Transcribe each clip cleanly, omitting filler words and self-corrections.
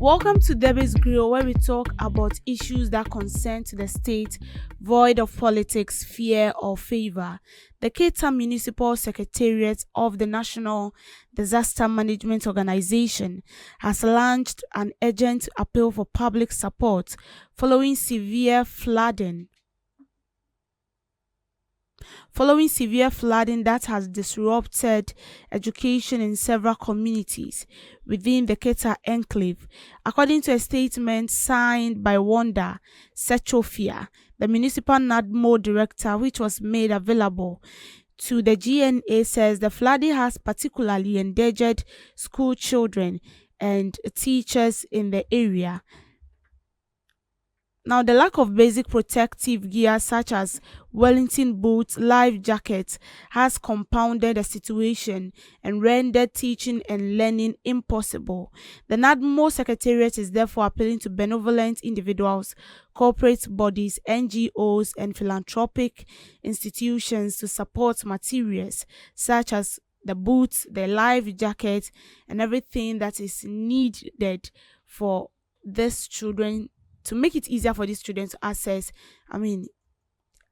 Welcome to Debbie's Grill, where we talk about issues that concern to the state, void of politics, fear, or favor. The Keta Municipal Secretariat of the National Disaster Management Organization has launched an urgent appeal for public support following severe flooding that has disrupted education in several communities within the Keta enclave. According to a statement signed by Wanda Sechofia, the municipal NADMO director, which was made available to the GNA, says the flooding has particularly endangered school children and teachers in the area. Now, the lack of basic protective gear such as Wellington boots, life jackets has compounded the situation and rendered teaching and learning impossible. The NADMO Secretariat is therefore appealing to benevolent individuals, corporate bodies, NGOs, and philanthropic institutions to support materials such as the boots, the life jacket, and everything that is needed for these children, to make it easier for these students to access,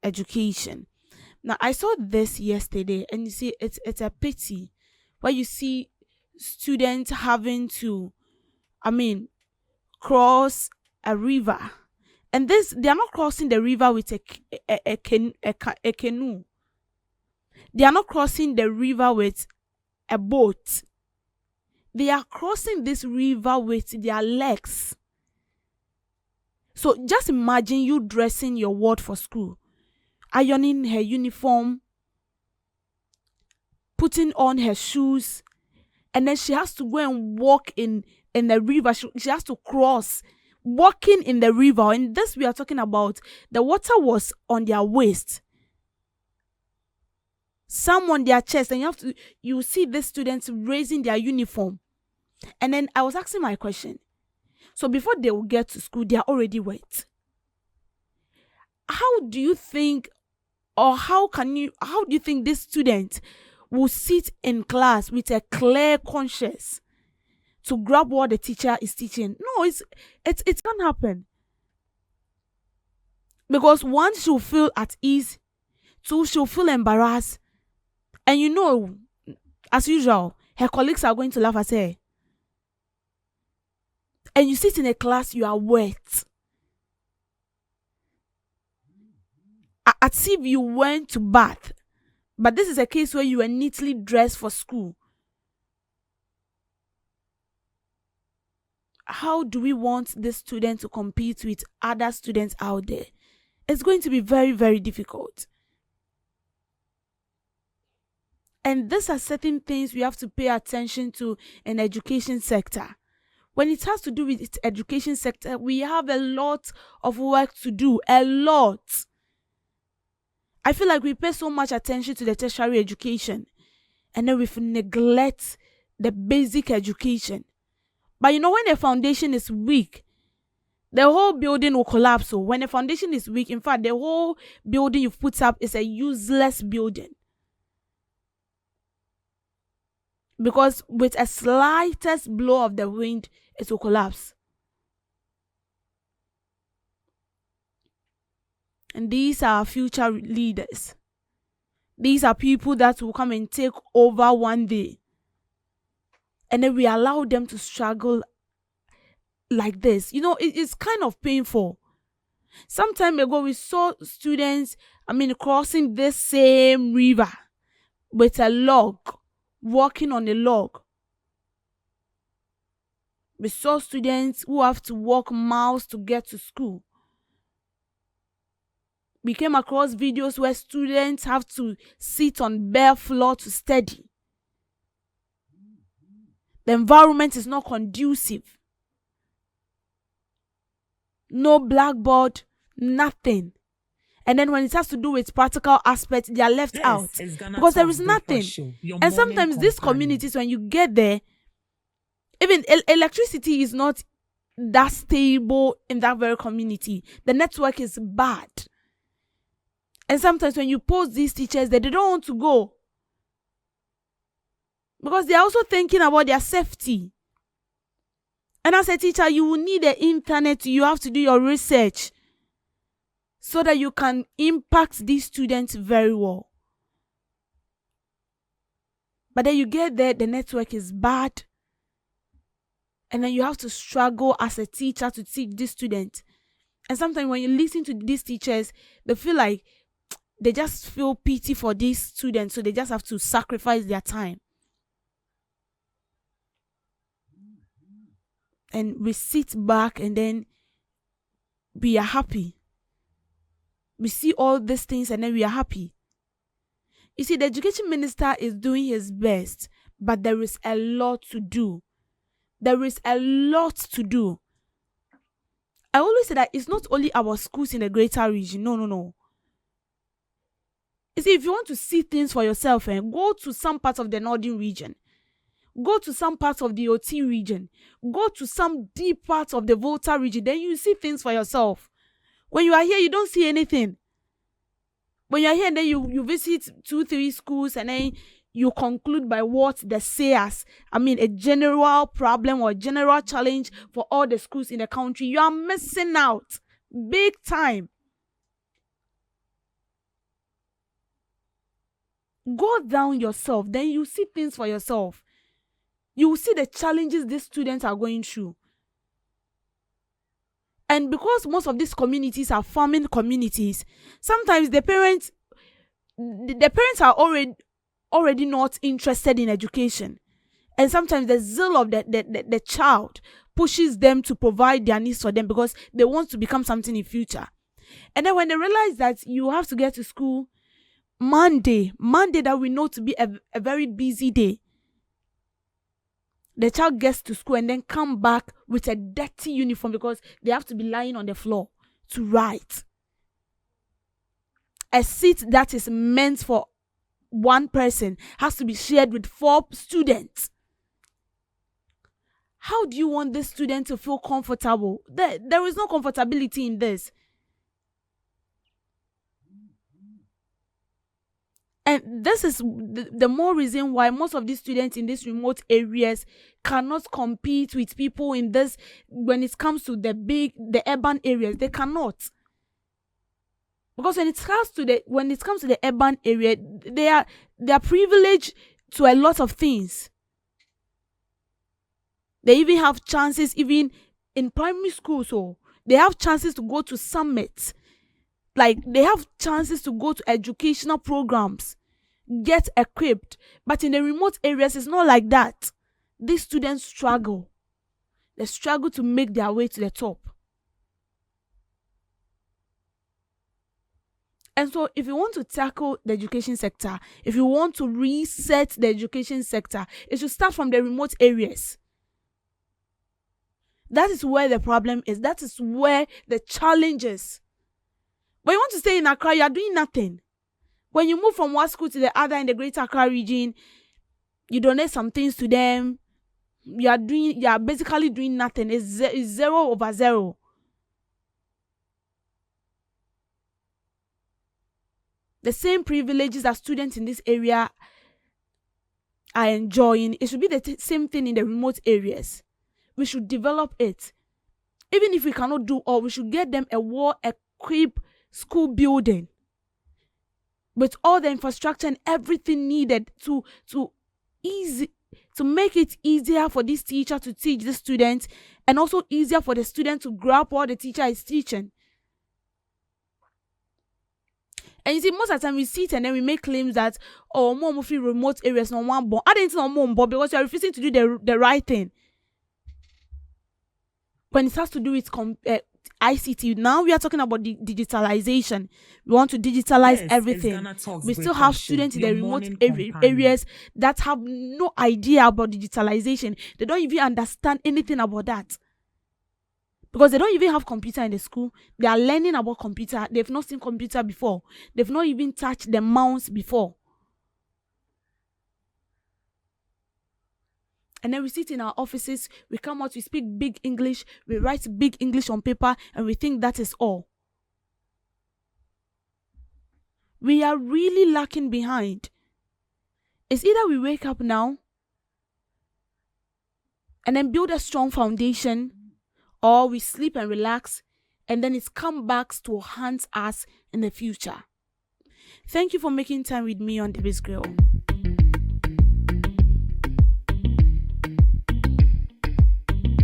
education. Now, I saw this yesterday, and you see, it's a pity where you see students having to, cross a river, and they are not crossing the river with a canoe. They are not crossing the river with a boat. They are crossing this river with their legs. So just imagine you dressing your ward for school, ironing her uniform, putting on her shoes, and then she has to go and walk in the river. She has to cross, walking in the river. And this we are talking about, the water was on their waist, some on their chest, and you see the students raising their uniform. And then I was asking my question. So before they will get to school, they are already wet. How do you think this student will sit in class with a clear conscience to grab what the teacher is teaching? No, it can't happen. Because one, she'll feel at ease, two, she'll feel embarrassed, and as usual, her colleagues are going to laugh at her. And you sit in a class, you are wet. As if you went to bath. But this is a case where you are neatly dressed for school. How do we want this student to compete with other students out there? It's going to be very, very difficult. And these are certain things we have to pay attention to in the education sector. When it has to do with its education sector, we have a lot of work to do, a lot. I feel like we pay so much attention to the tertiary education, and then we neglect the basic education. But when the foundation is weak, the whole building will collapse. So when the foundation is weak, in fact, the whole building you've put up is a useless building. Because with a slightest blow of the wind, it will collapse. And these are our future leaders. These are people that will come and take over one day. And then we allow them to struggle like this. It's kind of painful. Some time ago, we saw students, crossing this same river with a log, walking on a log. We saw students who have to walk miles to get to school. We came across videos where students have to sit on bare floor to study. The environment is not conducive. No blackboard, nothing. And then when it has to do with practical aspects, they are left out because there is nothing. And sometimes these communities, when you get there, even electricity is not that stable in that very community. The network is bad. And sometimes when you post these teachers, they don't want to go because they are also thinking about their safety. And as a teacher, you will need the internet. You have to do your research so that you can impact these students very well. But then you get there, the network is bad. And then you have to struggle as a teacher to teach this student. And sometimes when you listen to these teachers, they feel like they just feel pity for these students. So they just have to sacrifice their time. And we sit back and then we are happy. We see all these things and then we are happy. You see, the education minister is doing his best, but there is a lot to do. There is a lot to do. I always say that it's not only our schools in the greater region. No. You see, if you want to see things for yourself, go to some parts of the northern region. Go to some parts of the OT region. Go to some deep parts of the Volta region. Then you see things for yourself. When you are here, you don't see anything. When you are here, and then you visit 2-3 schools, and then you conclude by what they say as, a general problem or general challenge for all the schools in the country. You are missing out big time. Go down yourself, then you see things for yourself. You will see the challenges these students are going through. And because most of these communities are farming communities, sometimes the parents are already not interested in education. And sometimes the zeal of the child pushes them to provide their needs for them because they want to become something in future. And then when they realize that you have to get to school Monday that we know to be a very busy day, the child gets to school and then come back with a dirty uniform because they have to be lying on the floor to write. A seat that is meant for one person has to be shared with 4 students. How do you want this student to feel comfortable? There is no comfortability in this. And this is the more reason why most of these students in these remote areas cannot compete with people in this, when it comes to the urban areas. They cannot. Because when it comes to the urban area, they are privileged to a lot of things. They even have chances, even in primary school, so they have chances to go to summits. Like, they have chances to go to educational programs, get equipped. But in the remote areas, it's not like that. These students struggle. They struggle to make their way to the top. And so if you want to tackle the education sector, if you want to reset the education sector, it should start from the remote areas. That is where the problem is. That is where the challenge is. When you want to stay in Accra, you are doing nothing. When you move from one school to the other in the Greater Accra region, you donate some things to them. You are basically doing nothing. It's 0 over 0. The same privileges that students in this area are enjoying, it should be the same thing in the remote areas. We should develop it. Even if we cannot do all, we should get them a well-equipped school building with all the infrastructure and everything needed to make it easier for this teacher to teach the students, and also easier for the student to grasp what the teacher is teaching. And you see, most of the time we sit and then we make claims that, more free remote areas no one born. I didn't know more born because you are refusing to do the right thing. When it has to do with ICT, now we are talking about digitalization. We want to digitalize everything. We still have students in the remote areas that have no idea about digitalization. They don't even understand anything about that. Because they don't even have computer in the school. They are learning about computer. They've not seen computer before. They've not even touched the mouse before. And then we sit in our offices, we come out, we speak big English, we write big English on paper, and we think that is all. We are really lacking behind. It's either we wake up now and then build a strong foundation, or we sleep and relax and then it comes back to haunt us in the future. Thank you for making time with me on Debbie's Grill.